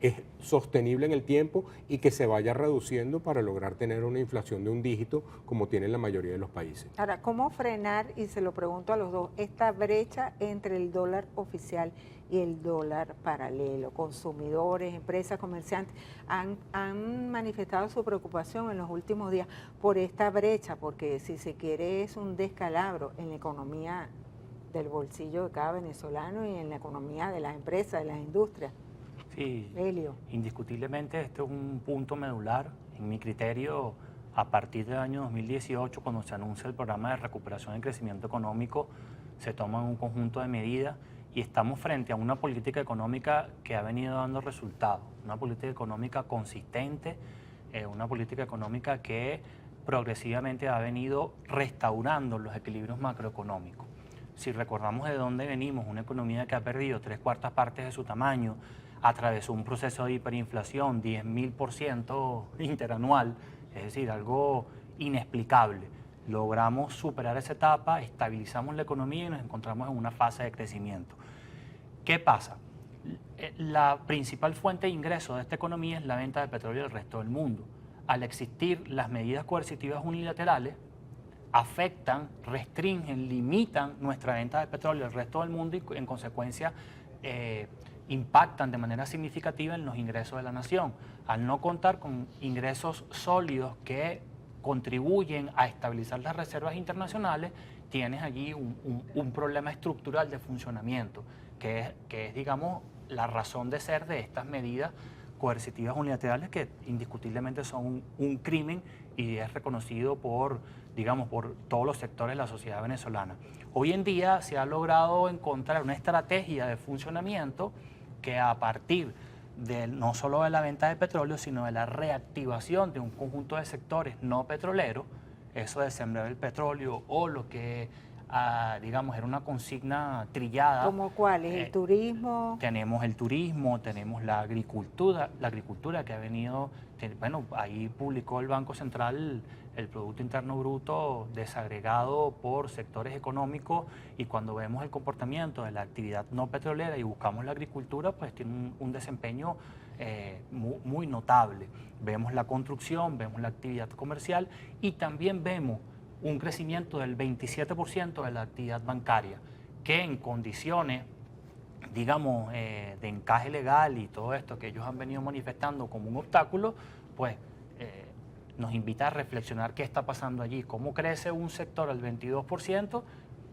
es sostenible en el tiempo y que se vaya reduciendo para lograr tener una inflación de un dígito como tienen la mayoría de los países. Ahora, ¿cómo frenar, y se lo pregunto a los dos, esta brecha entre el dólar oficial y el dólar paralelo? Consumidores, empresas, comerciantes han manifestado su preocupación en los últimos días por esta brecha, porque si se quiere es un descalabro en la economía del bolsillo de cada venezolano y en la economía de las empresas, de las industrias. Sí, Helio. Indiscutiblemente este es un punto medular. En mi criterio, a partir del año 2018, cuando se anuncia el programa de recuperación y crecimiento económico, se toman un conjunto de medidas y estamos frente a una política económica que ha venido dando resultados, una política económica consistente, una política económica que progresivamente ha venido restaurando los equilibrios macroeconómicos. Si recordamos de dónde venimos, una economía que ha perdido 3/4 partes de su tamaño, atravesó un proceso de hiperinflación, 10.000% interanual, es decir, algo inexplicable. Logramos superar esa etapa, estabilizamos la economía y nos encontramos en una fase de crecimiento. ¿Qué pasa? La principal fuente de ingreso de esta economía es la venta de petróleo del resto del mundo. Al existir las medidas coercitivas unilaterales, afectan, restringen, limitan nuestra venta de petróleo al resto del mundo y en consecuencia impactan de manera significativa en los ingresos de la nación. Al no contar con ingresos sólidos que contribuyen a estabilizar las reservas internacionales, tienes allí un problema estructural de funcionamiento, que es, digamos, la razón de ser de estas medidas coercitivas unilaterales que indiscutiblemente son un crimen y es reconocido por todos los sectores de la sociedad venezolana. Hoy en día se ha logrado encontrar una estrategia de funcionamiento que a partir de no solo de la venta de petróleo, sino de la reactivación de un conjunto de sectores no petroleros, eso de sembrar el petróleo o lo que, era una consigna trillada. ¿Cómo cuál? ¿El turismo? Tenemos el turismo, tenemos la agricultura que ha venido, ahí publicó el Banco Central el Producto Interno Bruto desagregado por sectores económicos y cuando vemos el comportamiento de la actividad no petrolera y buscamos la agricultura, pues tiene un desempeño muy notable. Vemos la construcción, vemos la actividad comercial y también vemos un crecimiento del 27% de la actividad bancaria, que en condiciones, de encaje legal y todo esto que ellos han venido manifestando como un obstáculo, pues nos invita a reflexionar qué está pasando allí, cómo crece un sector al 22%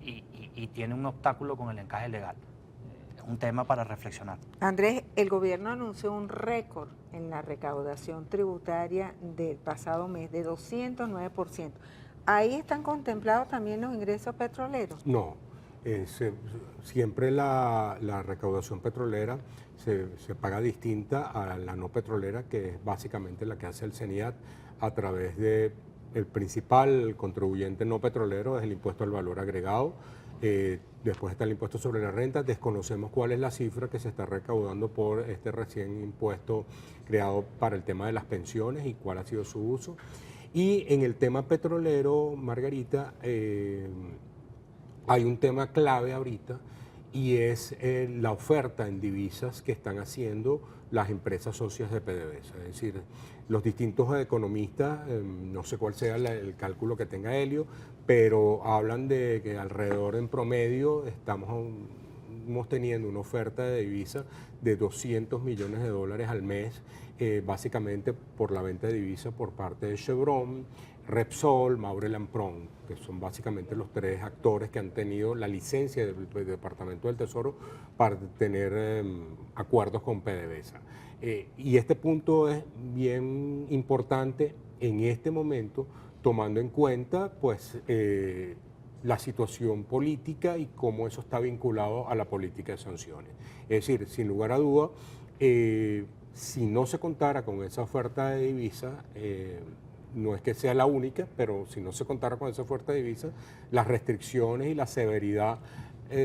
y tiene un obstáculo con el encaje legal. Es un tema para reflexionar. Andrés, el gobierno anunció un récord en la recaudación tributaria del pasado mes de 209%. ¿Ahí están contemplados también los ingresos petroleros? No, siempre la recaudación petrolera se paga distinta a la no petrolera, que es básicamente la que hace el CENIAT a través de el principal contribuyente no petrolero, es el impuesto al valor agregado. Después está el impuesto sobre la renta. Desconocemos cuál es la cifra que se está recaudando por este recién impuesto creado para el tema de las pensiones y cuál ha sido su uso. Y en el tema petrolero, Margarita, hay un tema clave ahorita y es la oferta en divisas que están haciendo las empresas socias de PDVSA. Es decir, los distintos economistas, no sé cuál sea el cálculo que tenga Helio, pero hablan de que alrededor en promedio estamos estamos teniendo una oferta de divisa de 200 millones de dólares al mes, básicamente por la venta de divisa por parte de Chevron, Repsol, Maurel & Prom, que son básicamente los tres actores que han tenido la licencia del Departamento del Tesoro para tener acuerdos con PDVSA. Y este punto es bien importante en este momento, tomando en cuenta pues, la situación política y cómo eso está vinculado a la política de sanciones. Es decir, sin lugar a duda, si no se contara con esa oferta de divisa, no es que sea la única, pero si no se contara con esa oferta de divisa, las restricciones y la severidad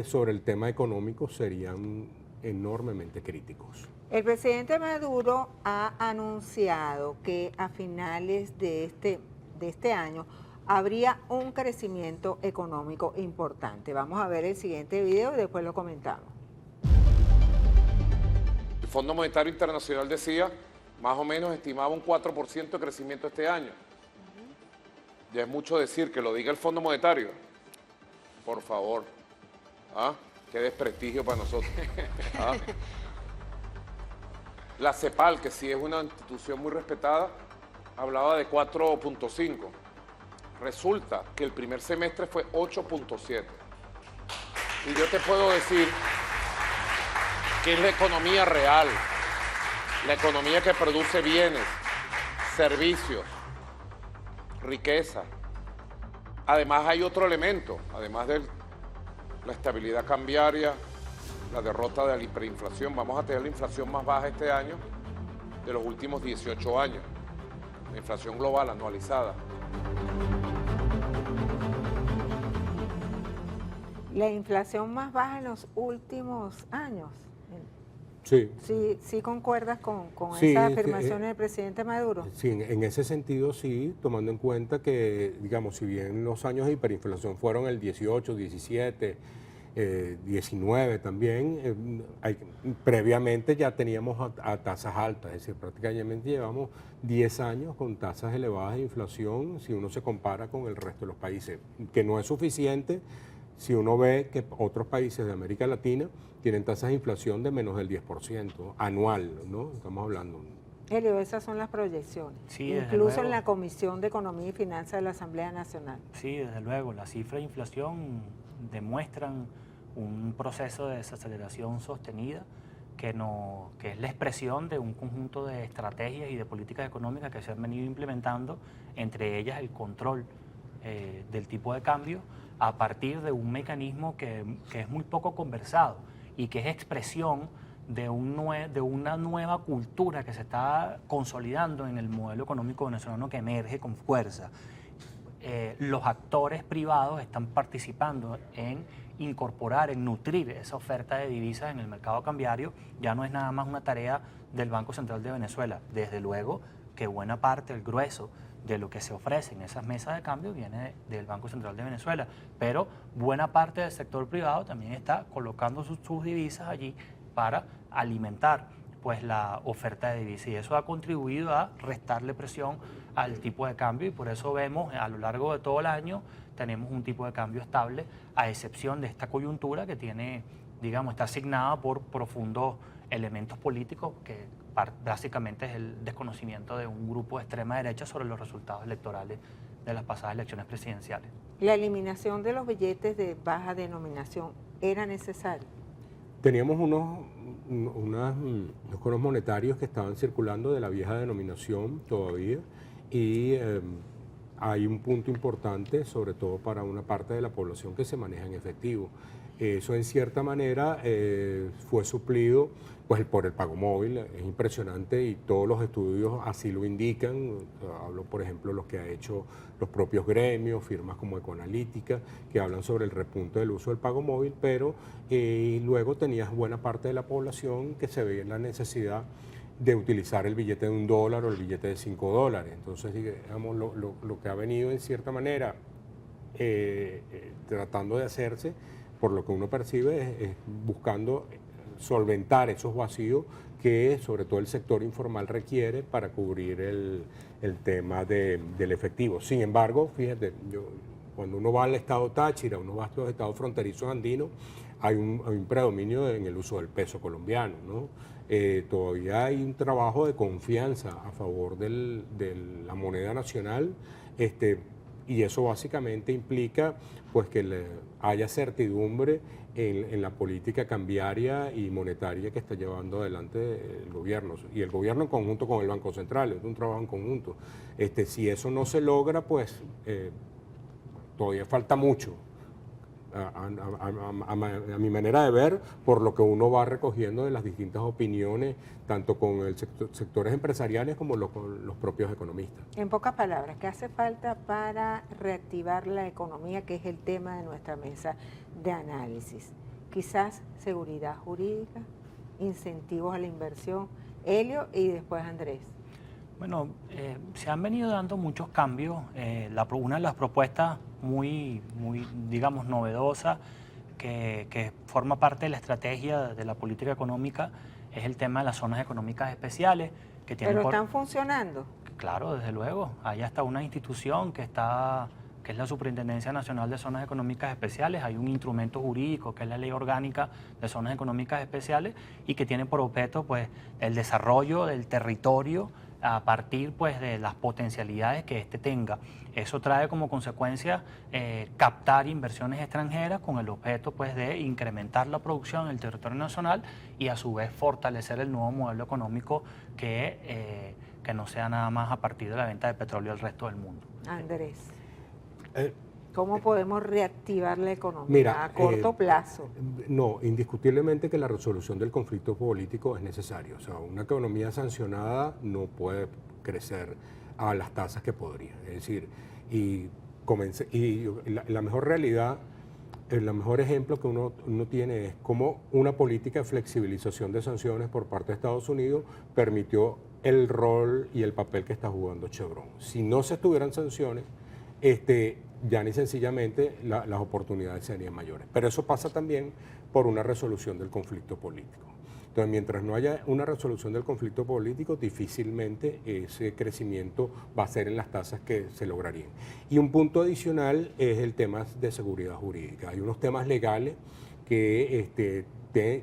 sobre el tema económico serían enormemente críticos. El presidente Maduro ha anunciado que a finales de este año habría un crecimiento económico importante. Vamos a ver el siguiente video y después lo comentamos. El Fondo Monetario Internacional decía, más o menos estimaba un 4% de crecimiento este año. Ya es mucho decir que lo diga el Fondo Monetario. Por favor. ¿Ah? Qué desprestigio para nosotros. ¿Ah? La CEPAL, que sí es una institución muy respetada, hablaba de 4.5. Resulta que el primer semestre fue 8.7. Y yo te puedo decir que es la economía real, la economía que produce bienes, servicios, riqueza. Además hay otro elemento, además de la estabilidad cambiaria, la derrota de la hiperinflación. Vamos a tener la inflación más baja este año de los últimos 18 años. La inflación global anualizada. La inflación más baja en los últimos años. Sí. ¿Sí concuerdas con Sí, esas afirmaciones del presidente Maduro? Sí, en ese sentido sí, tomando en cuenta que, digamos, si bien los años de hiperinflación fueron el 18, 17, 19 también, previamente ya teníamos a tasas altas, es decir, prácticamente llevamos 10 años con tasas elevadas de inflación si uno se compara con el resto de los países, que no es suficiente si uno ve que otros países de América Latina tienen tasas de inflación de menos del 10% anual, ¿no? Estamos hablando. Elio, esas son las proyecciones, Sí, incluso en la Comisión de Economía y Finanzas de la Asamblea Nacional. Sí, desde luego, las cifras de inflación demuestran un proceso de desaceleración sostenida que es la expresión de un conjunto de estrategias y de políticas económicas que se han venido implementando, entre ellas el control del tipo de cambio a partir de un mecanismo que es muy poco conversado y que es expresión de una nueva cultura que se está consolidando en el modelo económico venezolano que emerge con fuerza. Los actores privados están participando en incorporar, en nutrir esa oferta de divisas en el mercado cambiario. Ya no es nada más una tarea del Banco Central de Venezuela. Desde luego que buena parte, el grueso de lo que se ofrece en esas mesas de cambio viene del Banco Central de Venezuela, pero buena parte del sector privado también está colocando sus divisas allí para alimentar pues la oferta de divisas, y eso ha contribuido a restarle presión al tipo de cambio, y por eso vemos a lo largo de todo el año tenemos un tipo de cambio estable, a excepción de esta coyuntura que tiene, digamos, está asignada por profundos elementos políticos que básicamente es el desconocimiento de un grupo de extrema derecha sobre los resultados electorales de las pasadas elecciones presidenciales. ¿La eliminación de los billetes de baja denominación era necesaria? Teníamos unos conos monetarios que estaban circulando de la vieja denominación todavía, y hay un punto importante, sobre todo para una parte de la población que se maneja en efectivo. Eso en cierta manera fue suplido pues, por el pago móvil. Es impresionante y todos los estudios así lo indican. Hablo, por ejemplo, los que ha hecho los propios gremios, firmas como Ecoanalítica, que hablan sobre el repunte del uso del pago móvil, pero luego tenías buena parte de la población que se veía en la necesidad de utilizar el billete de $1 o el billete de $5. Entonces, digamos, lo que ha venido en cierta manera tratando de hacerse, por lo que uno percibe, es buscando solventar esos vacíos que sobre todo el sector informal requiere para cubrir el tema del efectivo. Sin embargo, fíjate, yo cuando uno va al estado Táchira, uno va a los estados fronterizos andinos, hay un predominio en el uso del peso colombiano, ¿no? Todavía hay un trabajo de confianza a favor de la moneda nacional, y eso básicamente implica pues que haya certidumbre en la política cambiaria y monetaria que está llevando adelante el gobierno, y el gobierno en conjunto con el Banco Central, es un trabajo en conjunto. Si eso no se logra, pues todavía falta mucho. A mi manera de ver, por lo que uno va recogiendo de las distintas opiniones, tanto con el sectores empresariales como con los propios economistas. En pocas palabras, ¿qué hace falta para reactivar la economía, que es el tema de nuestra mesa de análisis? Quizás seguridad jurídica, incentivos a la inversión. Helio y después Andrés. Bueno, se han venido dando muchos cambios. Una de las propuestas muy digamos, novedosa, que forma parte de la estrategia de la política económica, es el tema de las zonas económicas especiales. Que tienen ¿Pero están funcionando? Claro, desde luego. Hay hasta una institución que es la Superintendencia Nacional de Zonas Económicas Especiales. Hay un instrumento jurídico que es la Ley Orgánica de Zonas Económicas Especiales y que tiene por objeto pues, el desarrollo del territorio a partir pues, de las potencialidades que éste tenga. Eso trae como consecuencia captar inversiones extranjeras con el objeto pues, de incrementar la producción en el territorio nacional y a su vez fortalecer el nuevo modelo económico que no sea nada más a partir de la venta de petróleo al resto del mundo. Andrés, ¿cómo podemos reactivar la economía a corto plazo? No, indiscutiblemente que la resolución del conflicto político es necesaria. O sea, una economía sancionada no puede crecer a las tasas que podría. Es decir, la mejor realidad, el mejor ejemplo que uno tiene es cómo una política de flexibilización de sanciones por parte de Estados Unidos permitió el rol y el papel que está jugando Chevron. Si no se tuvieran sanciones, ya ni sencillamente las oportunidades serían mayores. Pero eso pasa también por una resolución del conflicto político. Entonces, mientras no haya una resolución del conflicto político, difícilmente ese crecimiento va a ser en las tasas que se lograrían. Y un punto adicional es el tema de seguridad jurídica. Hay unos temas legales que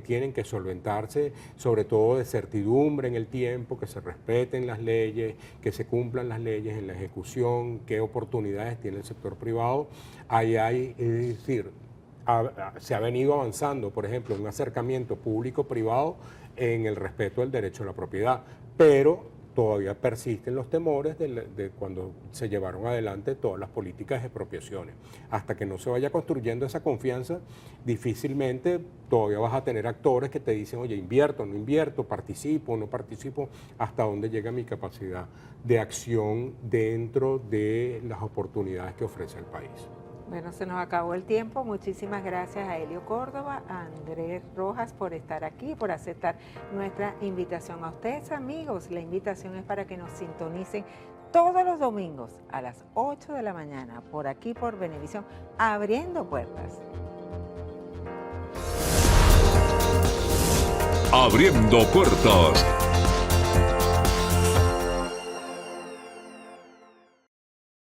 tienen que solventarse, sobre todo de certidumbre en el tiempo, que se respeten las leyes, que se cumplan las leyes en la ejecución, qué oportunidades tiene el sector privado. Es decir, se ha venido avanzando, por ejemplo, en un acercamiento público-privado en el respeto del derecho a la propiedad, pero todavía persisten los temores de cuando se llevaron adelante todas las políticas de expropiaciones. Hasta que no se vaya construyendo esa confianza, difícilmente todavía vas a tener actores que te dicen, oye, invierto, no invierto, participo, no participo, hasta dónde llega mi capacidad de acción dentro de las oportunidades que ofrece el país. Bueno, se nos acabó el tiempo. Muchísimas gracias a Helio Córdoba, a Andrés Rojas por estar aquí, por aceptar nuestra invitación. A ustedes, amigos, la invitación es para que nos sintonicen todos los domingos a las 8 de la mañana, por aquí por Venevisión, Abriendo Puertas. Abriendo Puertas.